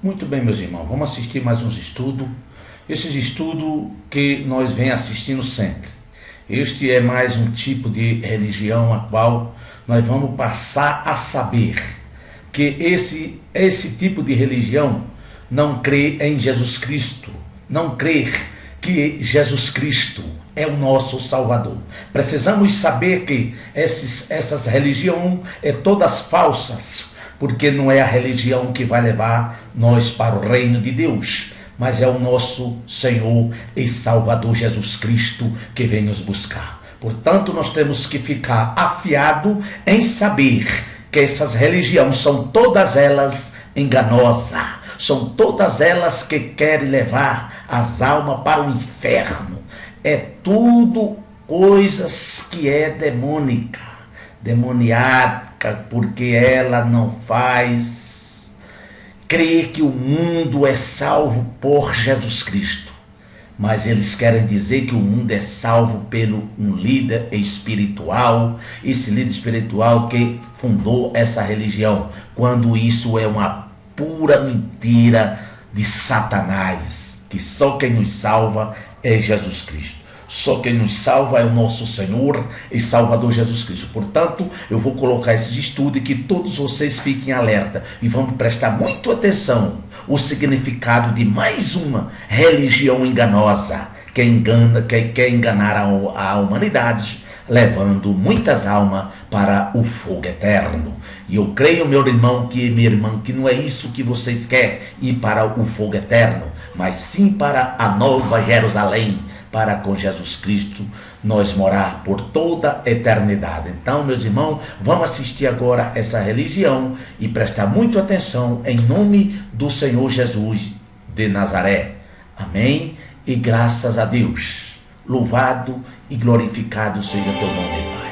Muito bem, meus irmãos, vamos assistir mais uns estudos. Esses estudos que nós vem assistindo sempre. Este é mais um tipo de religião a qual nós vamos passar a saber que esse tipo de religião não crê em Jesus Cristo, não crê que Jesus Cristo é o nosso Salvador. Precisamos saber que essas religiões todas falsas, porque não é a religião que vai levar nós para o reino de Deus, mas é o nosso Senhor e Salvador Jesus Cristo que vem nos buscar. Portanto, nós temos que ficar afiado em saber que essas religiões são todas elas enganosas, são todas elas que querem levar as almas para o inferno. É tudo coisas que é demoniaca, porque ela não faz crer que o mundo é salvo por Jesus Cristo, mas eles querem dizer que o mundo é salvo pelo um líder espiritual, esse líder espiritual que fundou essa religião, quando isso é uma pura mentira de Satanás, que só quem nos salva é Jesus Cristo. Só quem nos salva é o nosso Senhor e Salvador Jesus Cristo. Portanto, eu vou colocar esses estudos e que todos vocês fiquem alerta e vamos prestar muito atenção o significado de mais uma religião enganosa que quer enganar a humanidade, levando muitas almas para o fogo eterno. E eu creio, meu irmão, minha irmã, que não é isso que vocês querem, ir para o fogo eterno, mas sim para a nova Jerusalém, para com Jesus Cristo nós morar por toda a eternidade. Então, meus irmãos, vamos assistir agora essa religião e prestar muito atenção em nome do Senhor Jesus de Nazaré. Amém? E graças a Deus. Louvado e glorificado seja teu nome, Pai.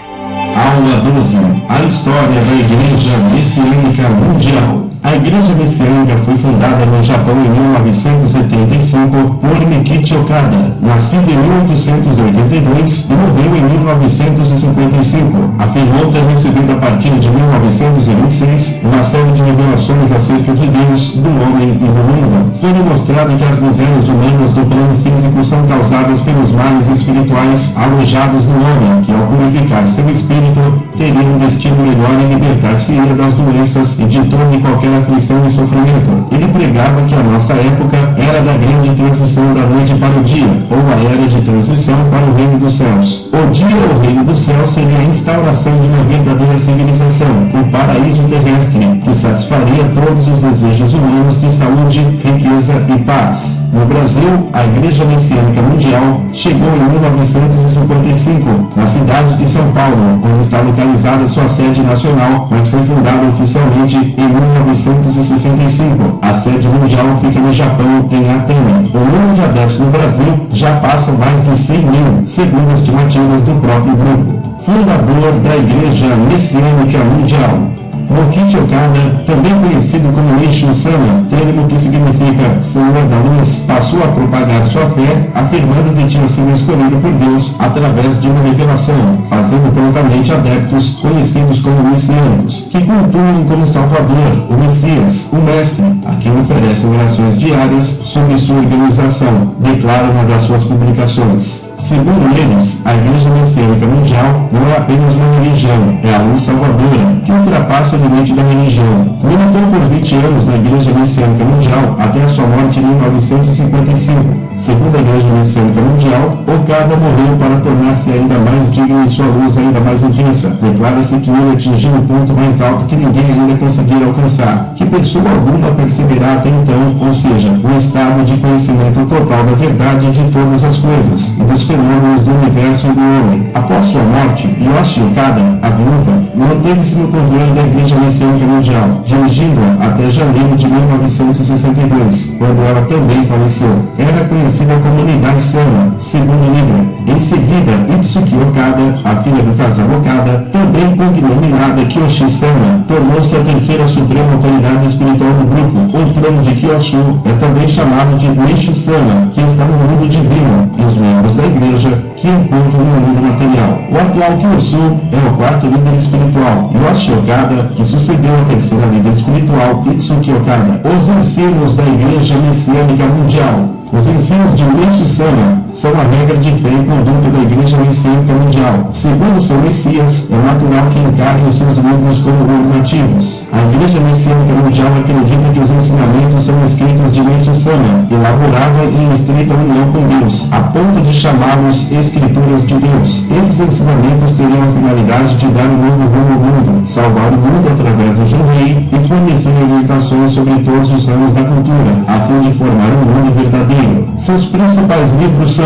Aula 12. A história da Igreja Messiânica Mundial. A Igreja Messiânica foi fundada no Japão em 1985 por Mikichi Okada, nascido em 1882 e morreu em 1955. Afirmou ter recebido a partir de 1926 uma série de revelações acerca de Deus, do homem e do mundo. Foi demonstrado que as misérias humanas do plano físico são causadas pelos males espirituais alojados no homem, que ao purificar seu espírito, teria um destino melhor em libertar-se-ia das doenças e de toda e qualquer aflição e sofrimento. Ele pregava que a nossa época era da grande transição da noite para o dia, ou a era de transição para o reino dos céus. O dia ou reino dos céus seria a instauração de uma verdadeira civilização, o paraíso terrestre, que satisfaria todos os desejos humanos de saúde, riqueza e paz. No Brasil, a Igreja Messiânica Mundial chegou em 1955, na cidade de São Paulo, onde está localizada sua sede nacional, mas foi fundada oficialmente em 1965. A sede mundial fica no Japão, em Atene. O número de adeptos no Brasil já passa mais de 100 mil, segundo estimativas do próprio grupo. Fundador da Igreja Messiânica Mundial. Mikichi Okada, também conhecido como Meishu Sama, termo que significa Senhor da Luz, passou a propagar sua fé, afirmando que tinha sido escolhido por Deus através de uma revelação, fazendo prontamente adeptos conhecidos como messiânicos, que cultuam como Salvador, o Messias, o Mestre, a quem oferecem orações diárias sob sua organização, declara uma das suas publicações. Segundo eles, a Igreja Messiânica Mundial não é apenas uma religião, é a luz salvadora, que ultrapassa o limite da religião. Militou por 20 anos na Igreja Messiânica Mundial até a sua morte em 1955. Segundo a Igreja Messiânica Mundial, Okada morreu para tornar-se ainda mais digno e sua luz ainda mais intensa. Declara-se que ele atingiu o ponto mais alto que ninguém ainda conseguira alcançar, que pessoa alguma perceberá até então, ou seja, o estado de conhecimento total da verdade de todas as coisas e dos fenômenos do universo e do homem. Após sua morte, Yoshi Okada, a viúva, manteve-se no controle da Igreja Messiânica Mundial, dirigindo-a até janeiro de 1962, quando ela também faleceu. Era conhecida como Unidade Sama, segundo o livro. Em seguida, Itsuki Okada, a filha do casal Okada, também cognominada Kyoshi Sama, tornou-se a terceira suprema autoridade espiritual do grupo. O trono de Kyoshu é também chamado de Meishu Sama, que está no mundo divino, e os membros da Igreja igreja que encontram no mundo material. O atual Kiyotsu é o quarto líder espiritual, e o Yoshi Okada, que sucedeu a terceira líder espiritual, Itsuki Okada. Os ensinos da Igreja Messiânica Mundial. Os ensinos de Meishu Sama são a regra de fé e conduta da Igreja Messiânica Mundial. Segundo seu Messias, é natural que encarem os seus livros como normativos. A Igreja Messiânica Mundial acredita que os ensinamentos são escritos de Meishu Sama, elaborada em estreita união com Deus, a ponto de chamá-los Escrituras de Deus. Esses ensinamentos teriam a finalidade de dar um novo rumo ao mundo, salvar o mundo através do Junrei e fornecer orientações sobre todos os ramos da cultura, a fim de formar um mundo verdadeiro. Seus principais livros são: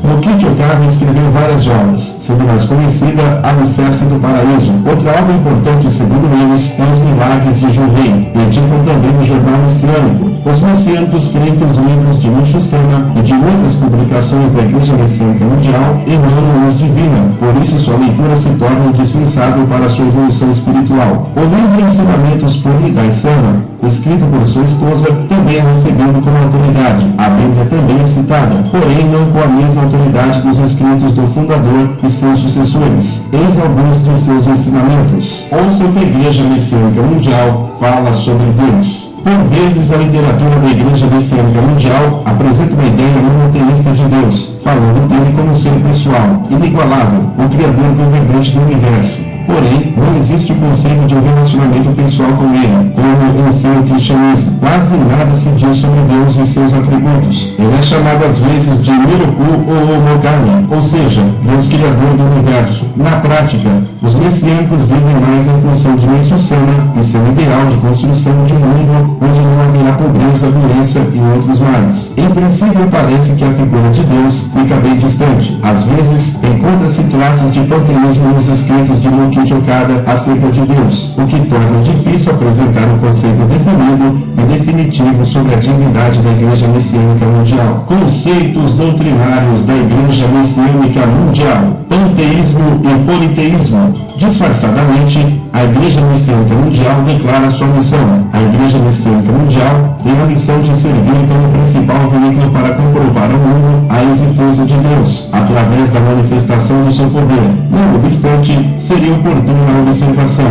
Mokichi Okada escreveu várias obras, sendo mais conhecida Alicerce do Paraíso. Outra obra importante, segundo eles, é Os Milagres de Junrei. Editam também o Jornal Messiânico. Os messiânicos creem que os livros de Meishu Sama e de outras publicações da Igreja Messiânica Mundial emanam luz divina, por isso sua leitura se torna indispensável para sua evolução espiritual. O livro Ensinamentos por Nigai Sama, escrito por sua esposa, também é recebido como autoridade. A Bíblia também é citada, porém não com a mesma autoridade dos escritos do fundador e seus sucessores. Eis alguns de seus ensinamentos. Ouça o que a Igreja Messiânica Mundial fala sobre Deus. Por vezes, a literatura da Igreja Messiânica Mundial apresenta uma ideia monoteísta de Deus, falando dele como um ser pessoal, inigualável, o Criador governante do universo. Porém, não existe o conceito de um relacionamento pessoal com ele, como ensina o cristianismo. Quase nada se diz sobre Deus e seus atributos. Ele é chamado às vezes de Miroku ou Omokani, ou seja, Deus Criador do universo. Na prática, os messiânicos vivem mais em função de Meishu Sama e seu ideal de construção de um mundo onde não haverá pobreza, doença e outros males. Em princípio, parece que a figura de Deus fica bem distante. Às vezes, encontra-se traços de panteísmo nos escritos de Mokichi Okada acerca de Deus, o que torna difícil apresentar um conceito definido e definitivo sobre a divindade da Igreja Messiânica Mundial. Conceitos doutrinários da Igreja Messiânica Mundial: panteísmo e politeísmo. Disfarçadamente, a Igreja Messiânica Mundial declara sua missão. A Igreja Messiânica Mundial tem a missão de servir como principal veículo para comprovar ao mundo a existência de Deus, através da manifestação do seu poder. Não obstante, seria oportuna a observação: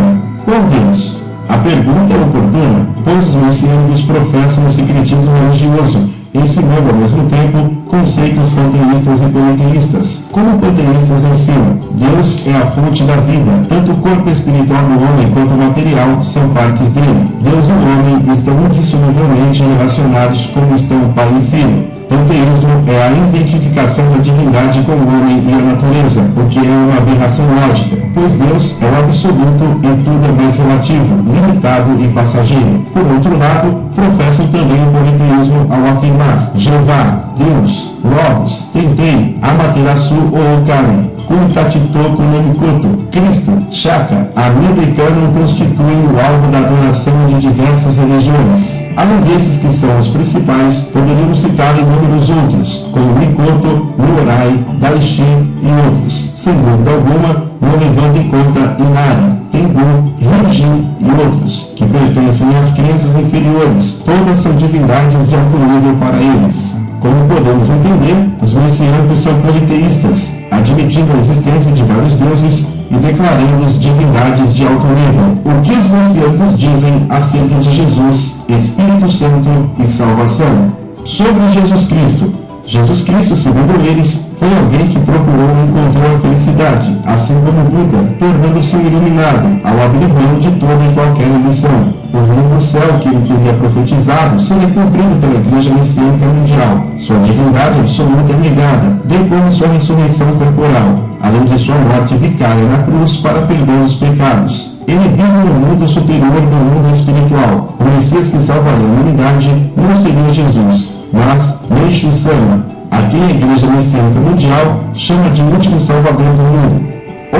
qual Deus? A pergunta é oportuna, pois os messiânicos professam o secretismo religioso, ensinando ao mesmo tempo conceitos panteístas e politeístas. Como panteístas ensinam, Deus é a fonte da vida. Tanto o corpo espiritual do homem quanto o material são partes dele. Deus e o homem estão indissoluvelmente relacionados como estão o pai e filho. Panteísmo é a identificação da divindade com o homem e a natureza, o que é uma aberração lógica, pois Deus é o absoluto e tudo é mais relativo, limitado e passageiro. Por outro lado, professam também o politeísmo ao afirmar: Jeová, Deus, Logos, Tentei, Amaterasu ou Okami, Kuntatitoku Nanikoto, Cristo, Shaka, Amida e Canon constituem o alvo da adoração de diversas religiões. Além desses que são os principais, poderíamos citar inúmeros outros, como Mikoto, Nyorai, Daishi e outros. Sem dúvida alguma, não levando em conta Inari, Tengu, Ryujin e outros, que pertencem às crenças inferiores. Todas são divindades de alto nível para eles. Como podemos entender, os messiânicos são politeístas, admitindo a existência de vários deuses e declarando-os divindades de alto nível. O que os messiânicos dizem acerca de Jesus, Espírito Santo e salvação? Sobre Jesus Cristo. Jesus Cristo, segundo eles, foi alguém que procurou e encontrou a felicidade, assim como Buda, tornando-se iluminado ao abrir mão de toda e qualquer ambição. O reino do céu que ele teria profetizado seria cumprido pela Igreja Messiânica Mundial. Sua divindade absoluta é negada, bem como sua ressurreição corporal, além de sua morte vicária na cruz para perdão dos pecados. Ele vive no mundo superior do mundo espiritual. O Messias que salvaria a humanidade não seria Jesus, mas Meishu Sama, a quem a Igreja Messiânica Mundial chama de último salvador do mundo.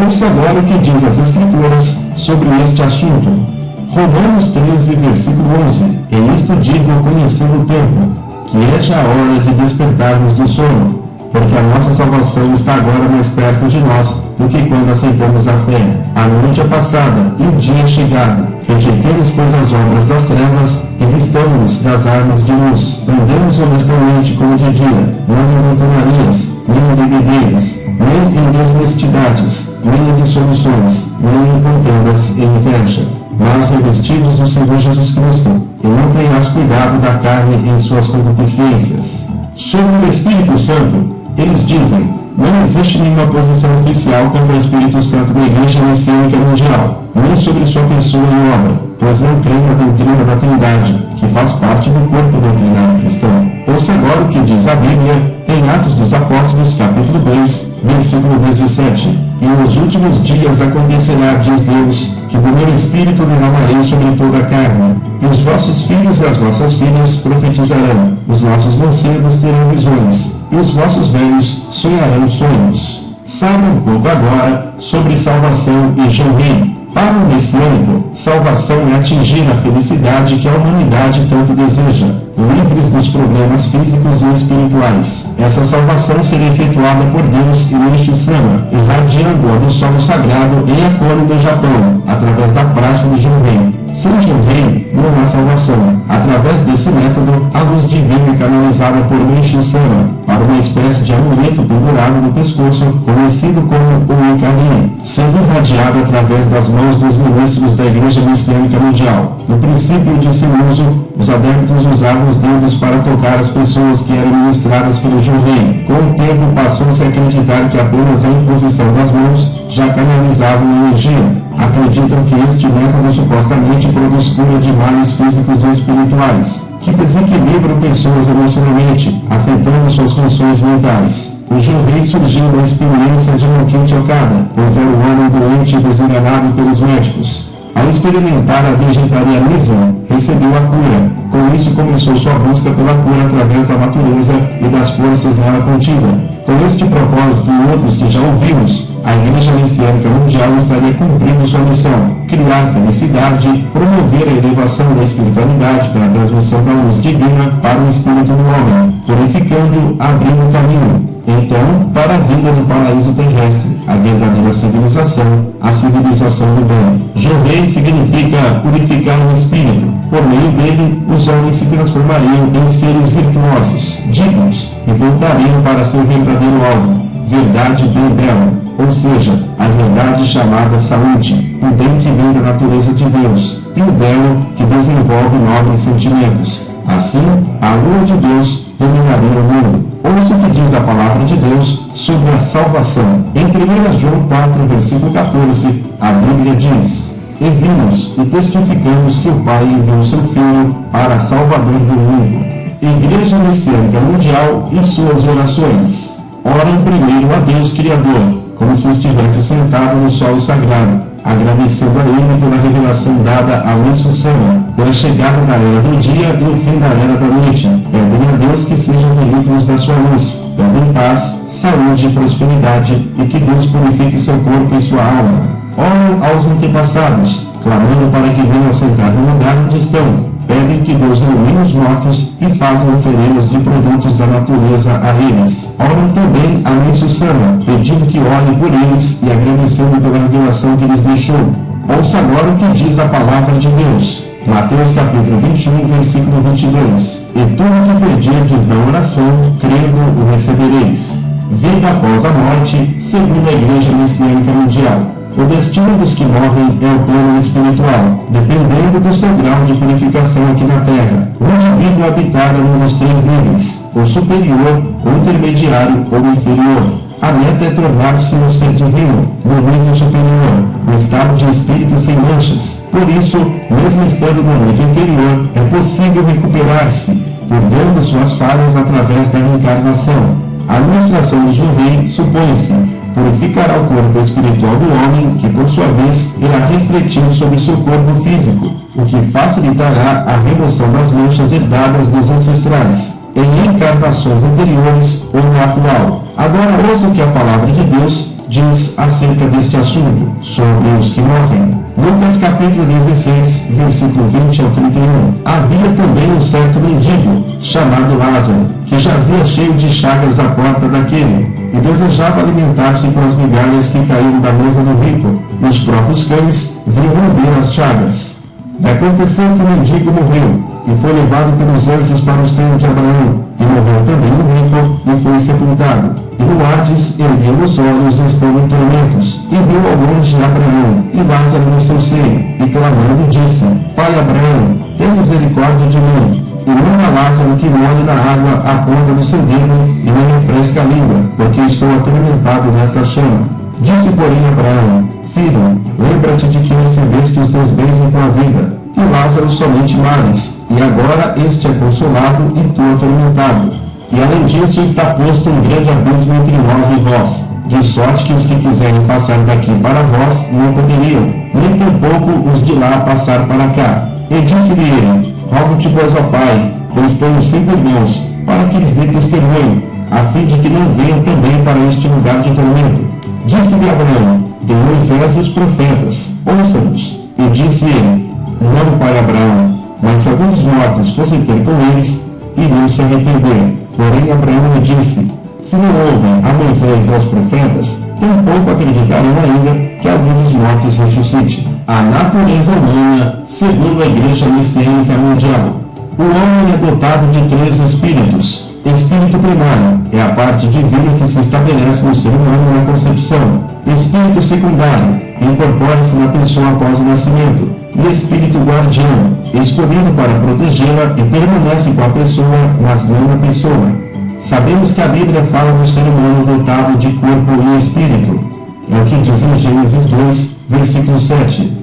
Ouça agora o que diz as Escrituras sobre este assunto. Romanos 13, versículo 11. Em isto digo, conhecendo o tempo, que é já a hora de despertarmos do sono, porque a nossa salvação está agora mais perto de nós do que quando aceitamos a fé. A noite é passada e o dia é chegado. Rejeitemos, pois, as obras das trevas e vistamos-nos das armas de luz. Andemos honestamente como de dia, não em montanharias, nem em bebedeiras, nem em desonestidades, nem em dissoluções, nem em contendas e inveja, mas revestidos do Senhor Jesus Cristo, e não tenhas cuidado da carne em suas concupiscências. Sobre o Espírito Santo, eles dizem: não existe nenhuma posição oficial contra o Espírito Santo da Igreja Messiânica Mundial, nem sobre sua pessoa e obra, pois não crê na doutrina da Trindade, que faz parte do corpo doutrinário cristão. Ouça agora o que diz a Bíblia em Atos dos Apóstolos, capítulo 2, versículo 17. E nos últimos dias acontecerá, diz Deus, que do meu Espírito derramarei sobre toda a carne, e os vossos filhos e as vossas filhas profetizarão, os nossos mancebos terão visões, e os vossos velhos sonharão sonhos. Saiba um pouco agora sobre salvação e Jeovim. Para o messiânico, salvação é atingir a felicidade que a humanidade tanto deseja, livres dos problemas físicos e espirituais. Essa salvação seria efetuada por Deus em Meishu Sama, irradiando-a do solo sagrado em Hakone, no Japão, através da prática do Jeovim. Sem Jeovim, não há salvação. Através desse método, a luz divina é canalizada por Meishu Sama para uma espécie de amuleto pendurado no pescoço, conhecido como o Ikari, sendo irradiado através das mãos dos ministros da Igreja Messiânica Mundial. No princípio de seu uso, os adeptos usavam os dedos para tocar as pessoas que eram ministradas pelo Jeovim. Com o tempo, passou-se a acreditar que apenas a imposição das mãos já canalizava energia. Acreditam que este método supostamente produz cura de males físicos e espirituais, que desequilibram pessoas emocionalmente, afetando suas funções mentais. O Jeovim surgiu da experiência de Mokichi Okada, pois era um homem doente e desenganado pelos médicos. Ao experimentar o vegetarianismo, recebeu a cura. Com isso, começou sua busca pela cura através da natureza e das forças nela contida. Com este propósito e outros que já ouvimos, a Igreja Messiânica Mundial estaria cumprindo sua missão: criar felicidade, promover a elevação da espiritualidade pela transmissão da luz divina para o espírito do homem, purificando, abrindo o caminho. Então, para a vinda do paraíso terrestre, a verdadeira civilização, a civilização do bem. Jeovim significa purificar o espírito. Por meio dele, os homens se transformariam em seres virtuosos, dignos, e voltariam para seu verdadeiro alvo, verdade bem bela, ou seja, a verdade chamada saúde, o bem que vem da natureza de Deus, e o belo que desenvolve nobres sentimentos. Assim, a lua de Deus dominaria o mundo. Ouça o que diz a palavra de Deus sobre a salvação. Em 1 João 4, versículo 14, a Bíblia diz: E vimos e testificamos que o Pai enviou seu Filho para Salvador do mundo. Igreja Messiânica Mundial e suas orações. Oram primeiro a Deus Criador, como se estivesse sentado no solo sagrado, agradecendo a Ele pela revelação dada a Meishu Sama, pela chegada da era do dia e o fim da era da noite. Pedem a Deus que sejam veículos da sua luz. Pedem paz, saúde e prosperidade, e que Deus purifique seu corpo e sua alma. Oram aos antepassados, clamando para que venham sentar no lugar onde estão. Pedem que Deus ilumine os mortos e fazem oferendas de produtos da natureza a eles. Oram também a Meishu Sama, pedindo que ore por eles e agradecendo pela revelação que lhes deixou. Ouça agora o que diz a palavra de Deus. Mateus capítulo 21, versículo 22. E tudo que pedirdes na oração, crendo, o recebereis. Vida após a morte, segundo a Igreja Messiânica Mundial. O destino dos que morrem é o plano espiritual, dependendo do seu grau de purificação aqui na Terra. O indivíduo habitará num dos três níveis, o superior, o intermediário ou o inferior. A meta é tornar-se um ser divino, no nível superior, no estado de espírito sem manchas. Por isso, mesmo estando no nível inferior, é possível recuperar-se, purgando suas falhas através da reencarnação. A administração do Jeovim, supõe-se, purificará o corpo espiritual do homem, que por sua vez irá refletir sobre seu corpo físico, o que facilitará a remoção das manchas herdadas dos ancestrais, em encarnações anteriores ou no atual. Agora ouça o que a palavra de Deus diz acerca deste assunto, sobre os que morrem. Lucas capítulo 16, versículo 20 ao 31. Havia também um certo mendigo, chamado Lázaro, que jazia cheio de chagas à porta daquele, e desejava alimentar-se com as migalhas que caíram da mesa do rico, e os próprios cães vinham lamber as chagas. E aconteceu que o mendigo morreu, e foi levado pelos anjos para o seio de Abraão, e morreu também o rico, e foi sepultado. E no Hades ergueu os olhos estando em tormentos, e viu ao longe Abraão e Lázaro no seu seio, e clamando disse: Pai Abraão, tem misericórdia de mim, e manda Lázaro que molhe na água a ponta do seu dedo e me refresque a língua, porque estou atormentado nesta chama. Disse, porém, Abraão: Filho, lembra-te de que recebeste os teus bens em tua vida, e Lázaro somente males, e agora este é consolado e tu atormentado. E além disso está posto um grande abismo entre nós e vós, de sorte que os que quiserem passar daqui para vós não poderiam, nem tampouco os de lá passar para cá. E disse-lhe ele: Rogo-te, pois, ó Pai, pois tenho 5 irmãos, para que lhes dê testemunho, a fim de que não venham também para este lugar de tormento. Disse-lhe Abraão: Tem Moisés e os profetas, ouça-nos. E disse ele: Não, pai Abraão, mas se alguns mortos fossem ter com eles, iriam se arrepender. Porém Abraão lhe disse: Se não ouvem a Moisés e aos profetas, tampouco acreditarão ainda que algum dos mortos ressuscite. A natureza humana, segundo a Igreja Messiânica Mundial. O homem é dotado de 3 espíritos. Espírito primário é a parte divina que se estabelece no ser humano na concepção. Espírito secundário incorpora-se na pessoa após o nascimento. E espírito guardião, escolhido para protegê-la e permanece com a pessoa, mas não na pessoa. Sabemos que a Bíblia fala do ser humano dotado de corpo e espírito. É o que diz em Gênesis 2, versículo 7.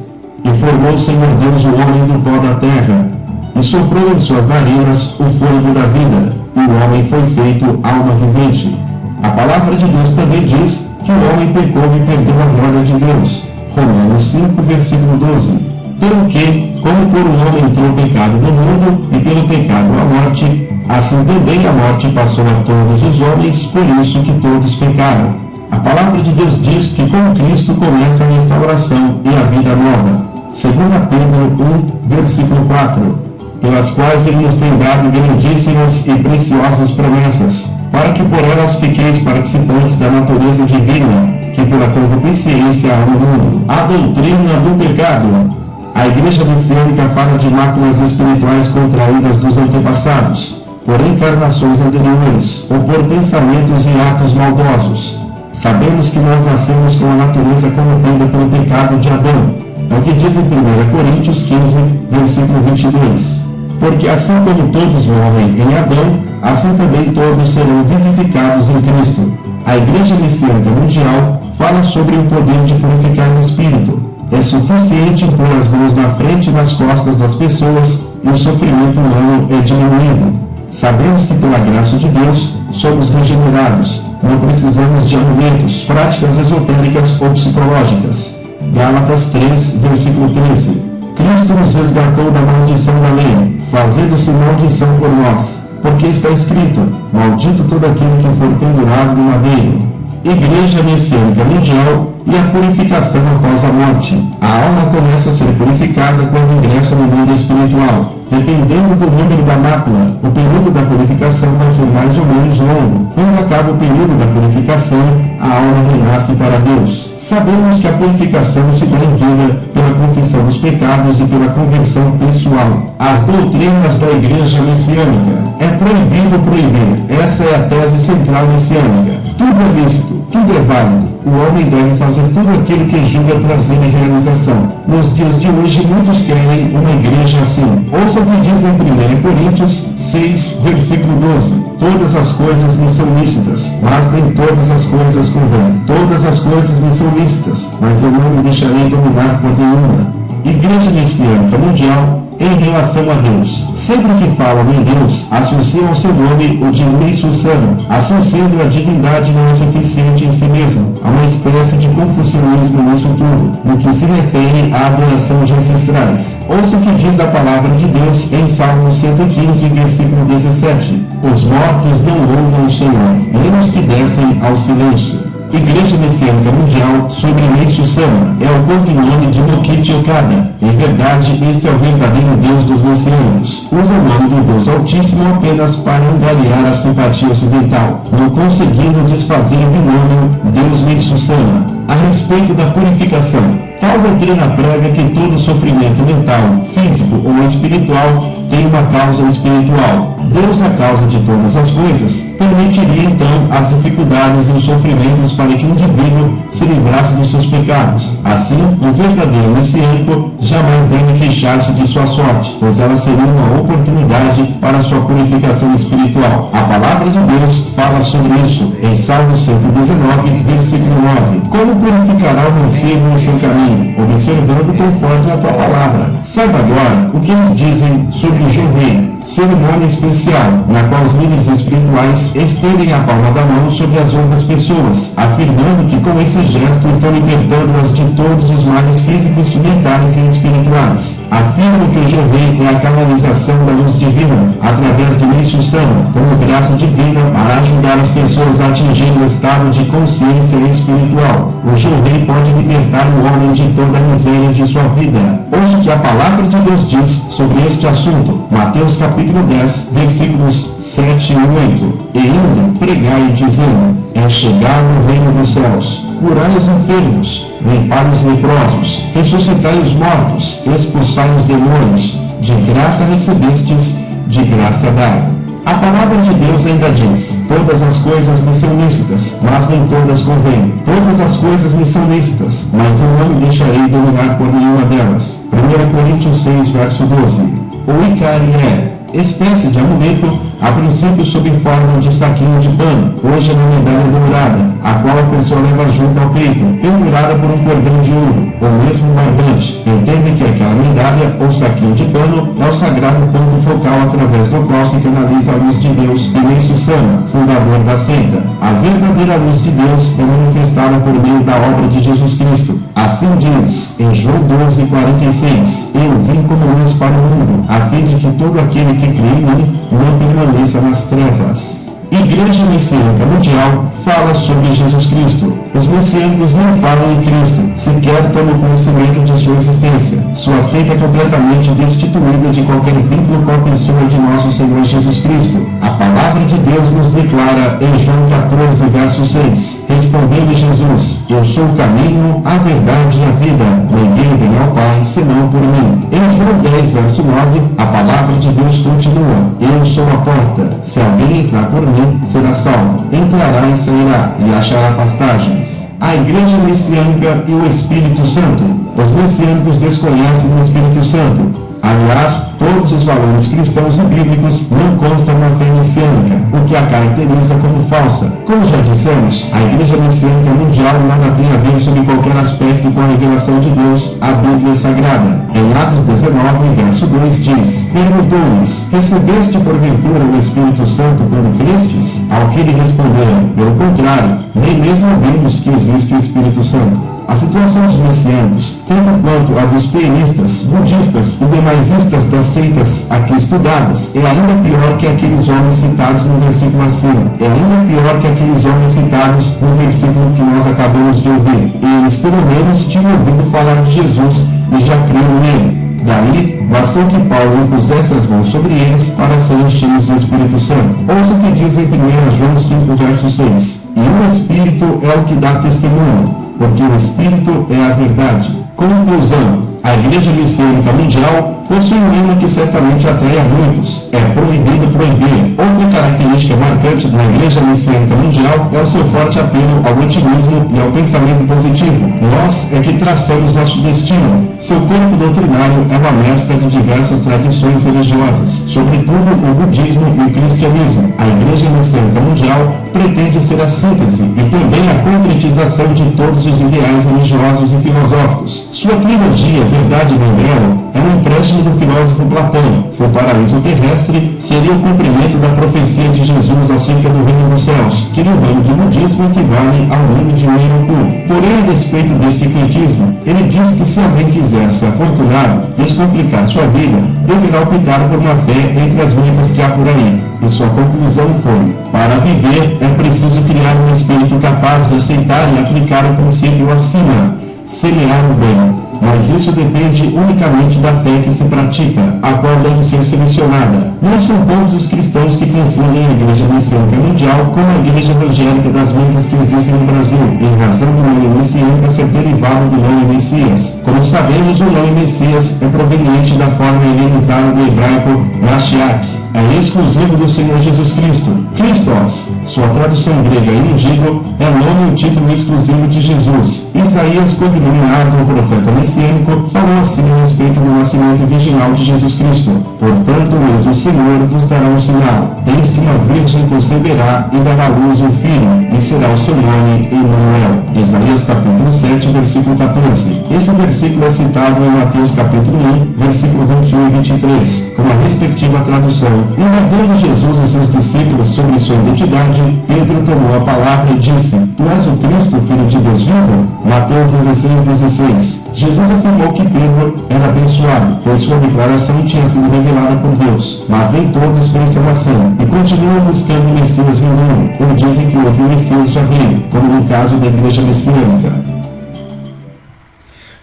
E formou o Senhor Deus o homem do pó da terra, e soprou em suas narinas o fôlego da vida, e o homem foi feito alma vivente. A palavra de Deus também diz que o homem pecou e perdeu a glória de Deus. Romanos 5, versículo 12. Pelo que, como por um homem entrou o pecado no mundo, e pelo pecado a morte, assim também a morte passou a todos os homens, por isso que todos pecaram. A palavra de Deus diz que com Cristo começa a restauração e a vida nova. 2 Pedro 1, versículo 4. Pelas quais ele nos tem dado grandíssimas e preciosas promessas, para que por elas fiqueis participantes da natureza divina, que pela concupiscência há no mundo. A doutrina do pecado. A Igreja Messiânica fala de máculas espirituais contraídas dos antepassados, por encarnações anteriores, ou por pensamentos e atos maldosos. Sabemos que nós nascemos com a natureza corrompida pelo pecado de Adão. É o que diz em 1 Coríntios 15, versículo 22. Porque assim como todos morrem em Adão, assim também todos serão vivificados em Cristo. A Igreja Messiânica Mundial fala sobre o poder de purificar o Espírito. É suficiente pôr as mãos na frente e nas costas das pessoas e o sofrimento humano é diminuído. Sabemos que pela graça de Deus somos regenerados, não precisamos de amuletos, práticas esotéricas ou psicológicas. Gálatas 3, versículo 13. Cristo nos resgatou da maldição da lei, fazendo-se maldição por nós, porque está escrito: Maldito todo aquele que for pendurado no madeiro. Igreja Messiânica Mundial e a purificação após a morte. A alma começa a ser purificada quando ingressa no mundo espiritual. Dependendo do número da mácula, o período da purificação vai ser mais ou menos longo. Quando acaba o período da purificação, a alma renasce para Deus. Sabemos que a purificação se dá em vida pela confissão dos pecados e pela conversão pessoal. As doutrinas da Igreja Messiânica. É proibido proibir. Essa é a tese central messiânica. Tudo é lícito, tudo é válido. O homem deve fazer tudo aquilo que julga trazer realização. Nos dias de hoje, muitos querem uma igreja assim. Ouça o que diz em 1 Coríntios 6, versículo 12. Todas as coisas me são lícitas, mas nem todas as coisas convêm. Todas as coisas me são lícitas, mas eu não me deixarei dominar por nenhuma. Igreja Messiânica Mundial em relação a Deus. Sempre que falam em Deus, associam ao seu nome o de Lei Susana. Assim sendo, a divindade não é suficiente em si mesmo. Há uma espécie de confucionismo nisso tudo, no que se refere à adoração de ancestrais. Ouça o que diz a palavra de Deus em Salmo 115, versículo 17. Os mortos não louvam o Senhor, nem os que descem ao silêncio. Igreja Messiânica Mundial sobre Lei Susana é o cognome de Mokichi Okada. Em verdade, esse é o verdadeiro Deus dos messiânicos. Usa o nome do Deus Altíssimo apenas para angariar a simpatia ocidental, não conseguindo desfazer o binômio Deus Lei Susana. A respeito da purificação, Tal doutrina prega que todo sofrimento mental, físico ou espiritual tem uma causa espiritual. Deus, a causa de todas as coisas, permitiria então as dificuldades e os sofrimentos para que o indivíduo se livrasse dos seus pecados. Assim, um verdadeiro messiânico jamais deve queixar-se de sua sorte, pois ela seria uma oportunidade para sua purificação espiritual. A palavra de Deus fala sobre isso em Salmo 119, versículo 9. Como purificará o mancebo no seu caminho, observando conforme a tua palavra. Saiba agora o que eles dizem sobre o Jorei, cerimônia especial, na qual os líderes espirituais estendem a palma da mão sobre as outras pessoas, afirmando que com esse gesto estão libertando-as de todos os males físicos, mentais e espirituais. Afirmam que o Jorei é a canalização da luz divina, através de Meixo Sama, como graça divina para ajudar as pessoas a atingir o estado de consciência espiritual. O Jorei pode libertar o homem de toda a miséria de sua vida. Ouça o que a palavra de Deus diz sobre este assunto. Mateus capítulo 10, versículos 7 e 8. E indo, pregai dizendo: é chegado o reino dos céus. Curai os enfermos, limpai os leprosos, ressuscitai os mortos, expulsai os demônios. De graça recebestes, de graça dai. A palavra de Deus ainda diz: todas as coisas me são lícitas, mas nem todas convêm. Todas as coisas me são lícitas, mas eu não me deixarei dominar por nenhuma delas. 1 Coríntios 6, verso 12. O Icari é espécie de amuleto, a princípio sob forma de saquinho de pano, hoje é uma medalha dourada, a qual a pessoa leva junto ao peito, pendurada por um cordão de ouro, ou mesmo um barbante. Entende que aquela medalha ou saquinho de pano é o sagrado ponto focal através do qual se canaliza a luz de Deus e Meixo Sama, fundador da seita. A verdadeira luz de Deus é manifestada por meio da obra de Jesus Cristo. Assim diz em João 12:46, eu vim como luz para o mundo, a fim de que todo aquele que crê em mim não permaneça nas trevas. Igreja Messiânica Mundial fala sobre Jesus Cristo. Os messiânicos não falam em Cristo, sequer tomam conhecimento de sua existência. Sua seita é completamente destituída de qualquer vínculo com a pessoa de nosso Senhor Jesus Cristo. A palavra de Deus nos declara em João 14, verso 6. Respondeu-lhe Jesus: eu sou o caminho, a verdade e a vida. Ninguém vem ao Pai senão por mim. Em João 10, verso 9, a palavra de Deus continua: eu sou a porta. Se alguém entrar por mim, será salvo. Entrará e sairá, e achará pastagens. A Igreja Messiânica e o Espírito Santo. Os messiânicos desconhecem o Espírito Santo. Aliás, todos os valores cristãos e bíblicos não constam na fé messiânica, o que a caracteriza como falsa. Como já dissemos, a Igreja Messiânica Mundial nada tem a ver sob qualquer aspecto com a revelação de Deus, a Bíblia Sagrada. Em Atos 19, verso 2 diz: perguntou-lhes: recebeste porventura o Espírito Santo quando crestes? Ao que lhe responderam: pelo contrário, nem mesmo ouvimos que existe o Espírito Santo. A situação dos messiânicos, tanto quanto a dos peristas, budistas e demaisistas das seitas aqui estudadas, é ainda pior que aqueles homens citados no versículo acima. É ainda pior que aqueles homens citados no versículo que nós acabamos de ouvir. Eles, pelo menos, tinham ouvido falar de Jesus e já creram nele. Daí, bastou que Paulo impusesse as mãos sobre eles para serem cheios do Espírito Santo. Ouça o que diz em 1 João 5, verso 6. E o Espírito é o que dá testemunho, porque o Espírito é a verdade. Conclusão: a Igreja Messiânica Mundial possui um lema que certamente atrai a muitos: é proibido proibir. Outra característica marcante da Igreja Messiânica Mundial é o seu forte apelo ao otimismo e ao pensamento positivo. Nós é que traçamos nosso destino. Seu corpo doutrinário é uma mescla de diversas tradições religiosas, sobretudo o budismo e o cristianismo. A Igreja Messiânica Mundial pretende ser a síntese e também a concretização de todos os ideais religiosos e filosóficos. Sua trilogia Verdade e Evangelho é um empréstimo do filósofo Platão. Seu paraíso terrestre seria o cumprimento da profecia de Jesus acerca do reino dos céus, que no ramo do budismo equivale ao mundo de Neiroku. Porém, a despeito deste ecletismo, ele diz que se alguém quiser ser afortunado, descomplicar sua vida, deverá optar por uma fé entre as muitas que há por aí. E sua conclusão foi: para viver é preciso criar um espírito capaz de aceitar e aplicar o princípio acima, semear o bem. mas isso depende unicamente da fé que se pratica, a qual deve ser selecionada. Não são todos os cristãos que confundem a Igreja Messiânica Mundial com a Igreja Evangélica das muitas que existem no Brasil, em razão do nome messiânica ser derivado do nome Messias. Como sabemos, o nome Messias é proveniente da forma helenizada do hebraico Mashiach. É exclusivo do Senhor Jesus Cristo. Christos, sua tradução grega e ungido, é o nome e o título exclusivo de Jesus. Isaías, cognominado o profeta messiânico, falou assim a respeito do nascimento virginal de Jesus Cristo. Portanto, o mesmo Senhor vos dará um sinal. Eis que uma virgem conceberá e dará à luz um filho, e será o seu nome Emanuel. Isaías capítulo 7, versículo 14. Esse versículo é citado em Mateus capítulo 1, versículo 21 e 23, com a respectiva tradução. Indagando Jesus e seus discípulos sobre sua identidade, Pedro tomou a palavra e disse: Tu és o Cristo, filho de Deus vivo? Mateus 16:16. Jesus afirmou que Pedro era abençoado, pois sua declaração tinha sido revelada por Deus, mas nem todos pensam assim, e continuam buscando o Messias vindouro, ou dizem que houve o Messias já veio, como no caso da Igreja Messiânica.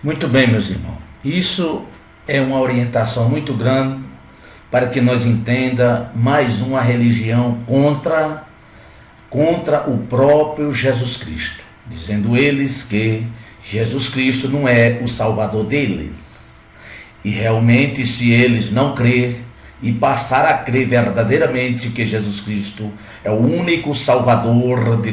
Muito bem, meus irmãos. Isso é uma orientação muito grande para que nós entenda mais uma religião contra o próprio Jesus Cristo, dizendo eles que Jesus Cristo não é o Salvador deles. E realmente, se eles não crer e passar a crer verdadeiramente que Jesus Cristo é o único Salvador de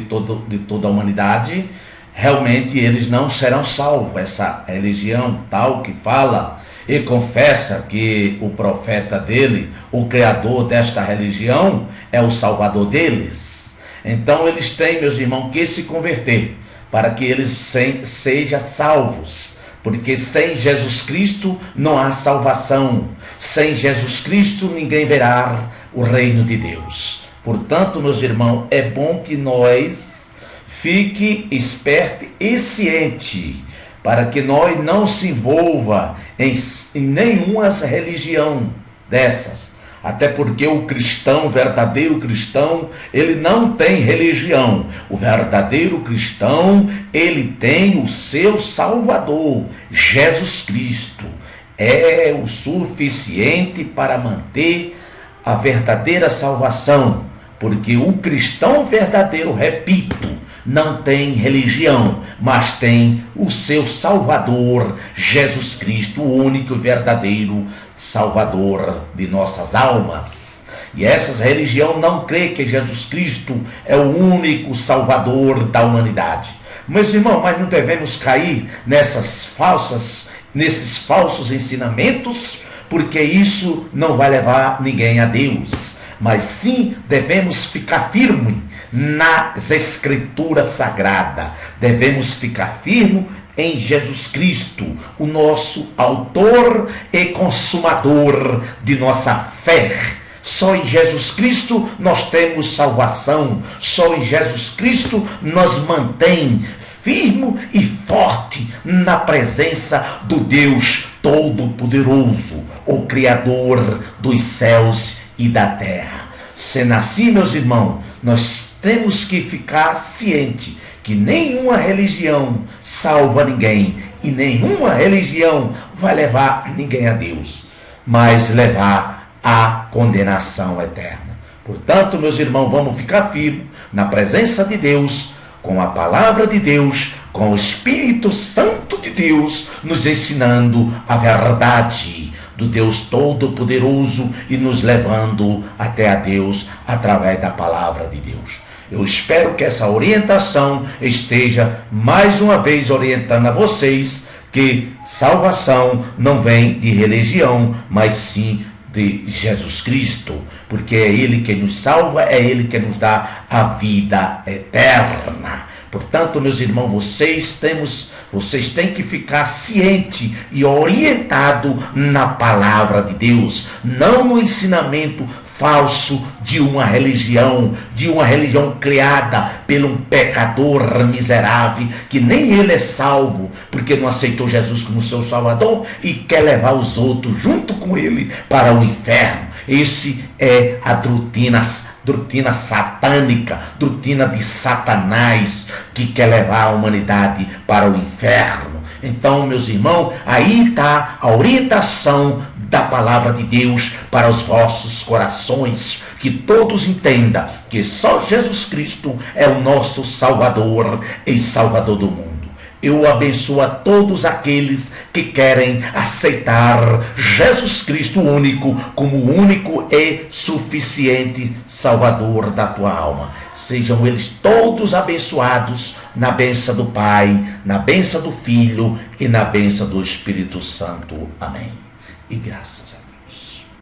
toda a humanidade, realmente eles não serão salvos. Essa religião tal que fala e confessa que o profeta dele, o criador desta religião, é o salvador deles. Então eles têm, meus irmãos, que se converter para que eles sejam salvos. Porque sem Jesus Cristo não há salvação. Sem Jesus Cristo ninguém verá o reino de Deus. Portanto, meus irmãos, é bom que nós fique esperto e ciente, para que nós não se envolva em nenhuma religião dessas. Até porque o cristão, verdadeiro cristão, ele não tem religião. O verdadeiro cristão, ele tem o seu Salvador, Jesus Cristo. É o suficiente para manter a verdadeira salvação. Porque o cristão verdadeiro, repito, não tem religião, mas tem o seu Salvador, Jesus Cristo, o único e verdadeiro Salvador de nossas almas. E essa religião não crê que Jesus Cristo é o único Salvador da humanidade. Meus irmãos, mas não devemos cair nesses falsos ensinamentos, porque isso não vai levar ninguém a Deus. Mas sim devemos ficar firmes nas Escrituras Sagradas. Devemos ficar firmes em Jesus Cristo, o nosso autor e consumador de nossa fé. Só em Jesus Cristo nós temos salvação. Só em Jesus Cristo nos mantém firme e forte na presença do Deus Todo-Poderoso, o Criador dos céus e da terra. Sendo assim, meus irmãos, nós temos que ficar ciente que nenhuma religião salva ninguém e nenhuma religião vai levar ninguém a Deus, mas levar à condenação eterna. Portanto, meus irmãos, vamos ficar firmes na presença de Deus, com a palavra de Deus, com o Espírito Santo de Deus, nos ensinando a verdade do Deus Todo-Poderoso e nos levando até a Deus através da palavra de Deus. Eu espero que essa orientação esteja mais uma vez orientando a vocês que salvação não vem de religião, mas sim de Jesus Cristo, porque é Ele que nos salva, é Ele que nos dá a vida eterna. Portanto, meus irmãos, vocês têm que ficar ciente e orientado na palavra de Deus, não no ensinamento falso de uma religião criada por um pecador miserável, que nem ele é salvo, porque não aceitou Jesus como seu Salvador e quer levar os outros junto com ele para o inferno. Esse é a doutrina satânica, doutrina de Satanás, que quer levar a humanidade para o inferno. Então, meus irmãos, aí está a orientação da palavra de Deus para os vossos corações, que todos entendam que só Jesus Cristo é o nosso Salvador e Salvador do mundo. Eu abençoo a todos aqueles que querem aceitar Jesus Cristo único como o único e suficiente Salvador da tua alma. Sejam eles todos abençoados na bênção do Pai, na bênção do Filho e na bênção do Espírito Santo. Amém. E graças.